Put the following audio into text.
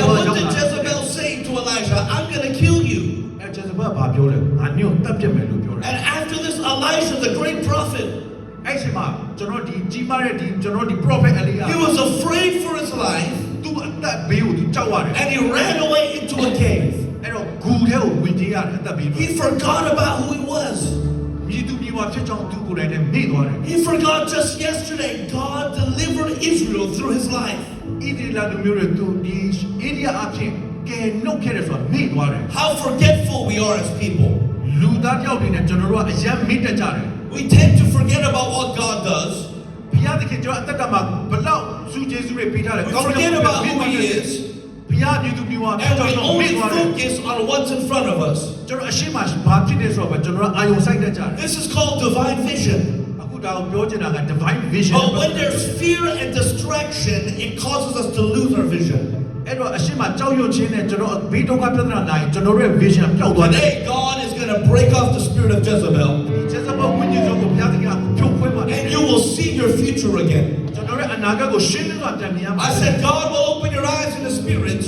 what did Jezebel say to Elijah? I'm going to kill you. And after this, Elijah, the great prophet, he was afraid for his life, and he ran away into a cave. He forgot about who he was. He forgot just yesterday God delivered Israel through his life. How forgetful we are as people. We tend to forget about what God does. We forget about who he is. And we only focus on what's in front of us. This is called divine vision. But when there's fear and distraction, it causes us to lose our vision. Today, God is going to break off the spirit of Jezebel. And you will see your future again. I said, God will open your eyes in the spirit.